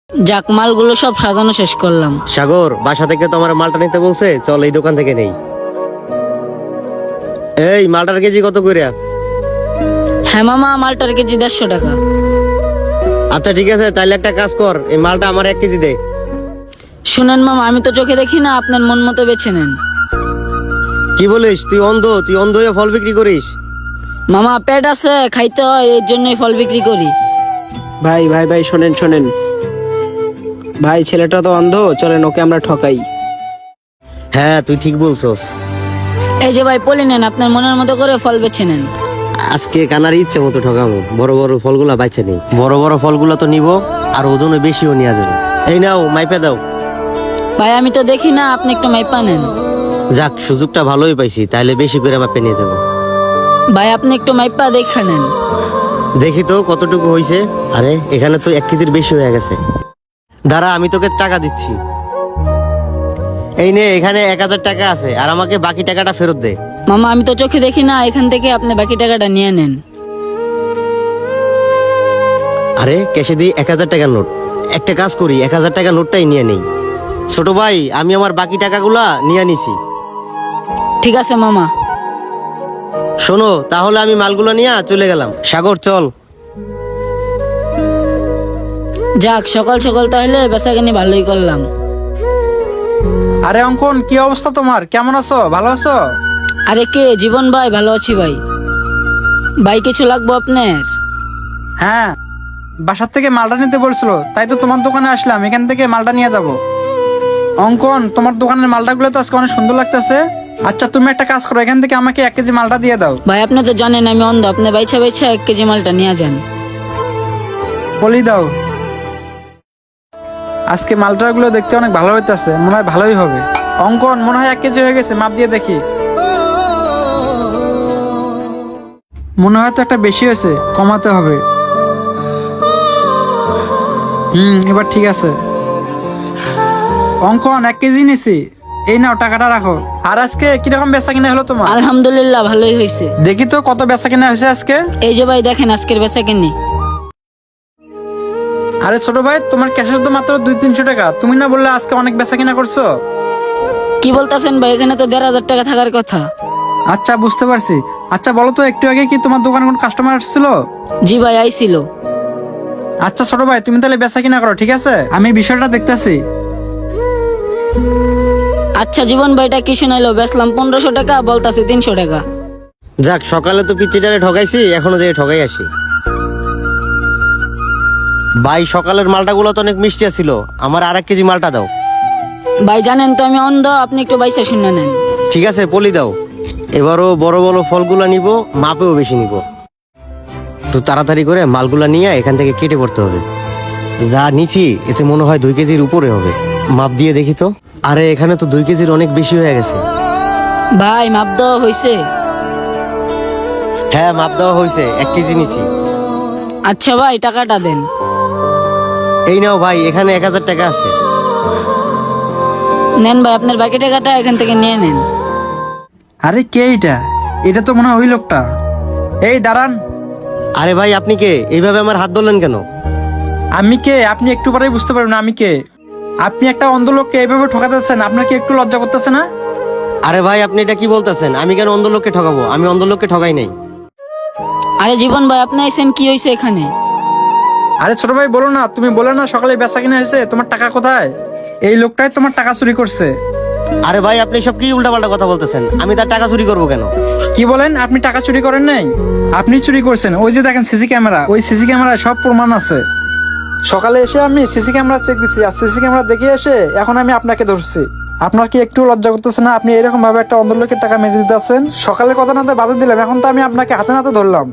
যাক, মালগুলো সব সাজানো শেষ করলাম। সাগর, বাসা থেকে তো আমার মালটা নিতে বলছে, চল এই দোকান থেকে নেই। এই মালটার কেজি কত করে? হ্যাঁ মামা, মালটার কেজি 150 টাকা। আচ্ছা ঠিক আছে, তাহলে একটা কাজ কর, এই মালটা আমার 1 কেজি দে। শুনেন মামা, আমি তো চোখে দেখি না, আপনার মন মতো বেছে নেন। কি বলিস? তুই অন্ধ? তুই অন্ধ হয়ে ফল বিক্রি করিস? মামা, পেট আছে, খাইতে হয়, এর জন্যই ফল বিক্রি করি। ভাই ভাই ভাই, শোনেন শোনেন ভাই, ছেলেটা তো অন্ধ, চলেন ওকে আমরা ঠকাই। হ্যাঁ, তুই ঠিক বলছস। এই যে ভাই, পলি নেন, আপনার মনের মতো করে ফল বেছে নেন। আজকে কানার ইচ্ছে মতো ঠকামো। বড় বড় ফলগুলা বাইছে নেই, বড় বড় ফলগুলা তো নিব, আর ওজনে বেশিও নিয়ে যাবো। এই নাও, মাইপে দাও। ভাই আমি তো দেখি না, আপনি একটু মাইপা নেন। যাক, সুযোগটা ভালোই পাইছি, তাহলে বেশি করে মাপে নিয়ে যাবো। ভাই আপনি একটু মাইপা দেখা নেন। দেখি তো কতটুকু হয়েছে। আরে এখানে তো 1 কেজির বেশি হয়ে গেছে। দাঁড়া, আমি তোকে টাকা দিচ্ছি। এই নে, এখানে 1000 টাকা আছে, আর আমাকে বাকি টাকাটা ফেরত দে। মামা আমি তো চোখে দেখি না, এখান থেকে আপনি বাকি টাকাটা নিয়ে নেন। আরে ক্যাশে দিই 1000 টাকার নোট। একটা কাজ করি, 1000 টাকার নোটটাই নিয়ে নেই। ছোট ভাই, আমি আমার বাকি টাকাগুলা নিয়ে নিছি। ঠিক আছে মামা। শোনো, তাহলে আমি মালগুলো নিয়ে চলে গেলাম। সাগর চল। যাক, সকাল সকাল তাহলে বেচাকেনি ভালোই করলাম। আরে অঙ্কন, কি অবস্থা তোমার? কেমন আছো? ভালো আছো? আরে কে? জীবন ভাই, ভালো আছি ভাই। ভাই কিছু লাগবো আপনার? হ্যাঁ, বাসার থেকে মালটা নিতে বলছিল, তাই তো তোমার দোকানে আসলাম, এখান থেকে মালটা নিয়ে যাব। অঙ্কন, তোমার দোকানের মালটাগুলো তো আজকে অনেক সুন্দর লাগতেছে। আচ্ছা তুমি একটা কাজ করো, এখান থেকে আমাকে 1 কেজি মালটা দিয়ে দাও। ভাই আপনি তো জানেন আমি অন্ধ, আপনি বাইছা বাইছা 1 কেজি মালটা নিয়ে যান। বলি দাও। আজকে মালটাগুলো দেখতে অনেক ভালো হইতেছে, মনে হয় ভালোই হবে। অঙ্কন, মনে হয় 1 কেজি হয়ে গেছে, মাপ দিয়ে দেখি। মনে হয় তো একটা বেশি হয়েছে, কমাতে হবে। এবার ঠিক আছে। অঙ্কন, 1 কেজি নিছি, এই নাও টাকাটা রাখো। আর আজকে কিরকম বেচা কিনা হলো তোমার? আলহামদুলিল্লাহ ভালোই হয়েছে। দেখি তো কত বেচা কিনা হয়েছে আজকে। এই যে ভাই দেখেন আজকের বেচাকেনি। আরে ছোট ভাই, তোমার ক্যাশের তো মাত্র 200-300 টাকা, তুমি না বললে আজকে অনেক বেচা কিনা করছো? কি বলতেছেন ভাই, এখানে তো 1500 টাকা থাকার কথা। আচ্ছা বুঝতে পারছি। আচ্ছা বলো তো, একটু আগে কি তোমার দোকানে কোন কাস্টমার আসছিল? জি ভাই, আইছিল। আচ্ছা ছোট ভাই, তুমি তাহলে বেচা কিনা করো, ঠিক আছে? আমি বিষয়টা দেখতেছি। আচ্ছা জীবন ভাইটা কি শোনাইলো? বেচলাম 1500 টাকা, বলতাছে 300 টাকা। যাক, সকালে তো পিচ্চিটারে ঠকাইছি, এখনো যে ঠকাই আসি। ভাই, সকালের মালটাগুলো তো অনেক মিষ্টি ছিল, আমার আর 1 কেজি মালটা দাও। ভাই জানেন তো আমি অন্ধ, আপনি একটু বাইসা শুনে নেন। ঠিক আছে, পলি দাও। এবারও বড় বড় ফলগুলা নিব, মাপেও বেশি নিব। তো তাড়াতাড়ি করে মালগুলা নিয়ে এখান থেকে কেটে পড়তে হবে। যা নিছি এতে মনে হয় 2 কেজির উপরে হবে। মাপ দিয়ে দেখি তো। আরে এখানে তো 2 কেজির অনেক বেশি হয়ে গেছে। ভাই মাপ দেওয়া হয়েছে? হ্যাঁ, মাপ দেওয়া হয়েছে, 1 কেজি নিছি। আচ্ছা ভাই টাকাটা দেন। এই নাও ভাই, এখানে 1000 টাকা আছে। নেন ভাই, আপনার বাকি টাকাটা এখান থেকে নিয়ে নেন। আরে কে এটা? এটা তো মনে হয় ওই লোকটা। এই দাঁড়ান। আরে ভাই, আপনি কে? এইভাবে আমার হাত ধরলেন কেন? আমি কে আপনি একটু পরেই বুঝতে পারবেন আমি কে। আপনি একটা অন্ধ লোককে এইভাবে ঠকাতেছেন, আপনার কি একটু লজ্জা করতেছে না? আরে ভাই, আপনি এটা কি বলতেছেন? আমি কেন অন্ধ লোককে ঠকাবো? আমি অন্ধ লোককে ঠকাই নাই। আরে জীবন ভাই, আপনি আইছেন, কি হয়েছে এখানে? আরে ছোট ভাই বলো না, তুমি বলে না সকালে বেচা কিনা হয়েছে, তোমার টাকা কোথায়? এই লোকটাই তোমার টাকা চুরি করছে। আরে ভাই, আপনি সব কি উল্টাপাল্টা কথা বলতেছেন? আমি তার টাকা চুরি করবো কেন? কি বলেন? আপনি টাকা চুরি করেন নাই? আপনি চুরি করছেন। ওই যে দেখেন সিসি ক্যামেরা, ওই সিসি ক্যামেরায় সব প্রমাণ আছে। সকালে এসে আমি সিসি ক্যামেরা চেক দিচ্ছি, আর সিসি ক্যামেরা দেখে এসে এখন আমি আপনাকে ধরছি। আপনার কি একটু লজ্জা করতেছে না? আপনি এরকম ভাবে একটা অন্ধ লোকের টাকা মেরে দিতে আছেন। সকালের কথা নাতে বাধা দিলাম, এখন তো আমি আপনাকে হাতে নাতে ধরলাম।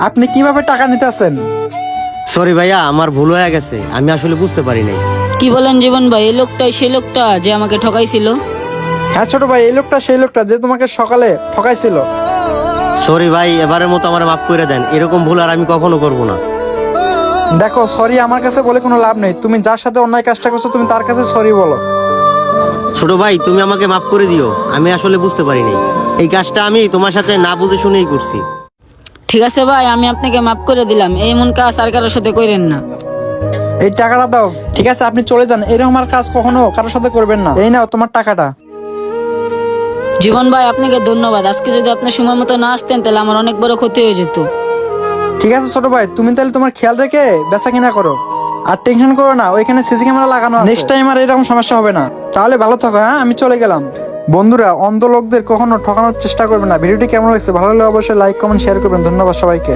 আপনি কিভাবে টাকা নিতে আছেন? সরি ভাইয়া, আমার ভুল হয়ে গেছে, আমি আসলে বুঝতে পারি নাই। কি বলেন জীবন ভাই, এই লোকটাই সেই লোকটা যে আমাকে ঠকাইছিল? হ্যাঁ ছোট ভাই, এই লোকটা সেই লোকটা যে তোমাকে সকালে ঠকাইছিল। সরি ভাই, এবারের মতো আমার মাফ করে দেন, এরকম ভুল আর আমি কখনো করবো না। দেখো, সরি আমার কাছে বলে কোনো লাভ নেই। তুমি যার সাথে অন্যায় কাজটা করছো, তুমি তার কাছে সরি বলো। ছোট ভাই, তুমি আমাকে মাফ করে দিও, আমি আসলে বুঝতে পারি নাই। এই কাজটা আমি তোমার সাথে না বুঝে শুনেই করছি। ঠিক আছে ভাই, আমি আপনাকে মাফ করে দিলাম, এই মন কাজ আর কারোর সাথে কইরেন না। এই টাকাটা দাও। ঠিক আছে, আপনি চলে যান। এরকম আর কাজ কখনো কারোর সাথে করবেন না। এই নাও তোমার টাকাটা। জীবন ভাই আপনাকে ধন্যবাদ। আজকে যদি আপনি সময় মতো না আসতেন তাহলে আমার অনেক বড় ক্ষতি হয়ে যেত। ঠিক আছে ছোট ভাই, তুমি তাহলে তোমার খেয়াল রেখে বেচা কিনা করো। আর টেনশন করো না, ওইখানে সিসি ক্যামেরা লাগানো আছে। নেক্সট টাইম আর এরকম সমস্যা হবে না। তাহলে ভালো থাকো। হ্যাঁ, আমি চলে গেলাম। বন্ধুরা, অন্ধ লোকদের কখনো ঠকানোর চেষ্টা করবে না। ভিডিওটি কেমন লাগছে? ভালো লাগলে অবশ্যই লাইক কমেন্ট শেয়ার করবেন। ধন্যবাদ সবাইকে।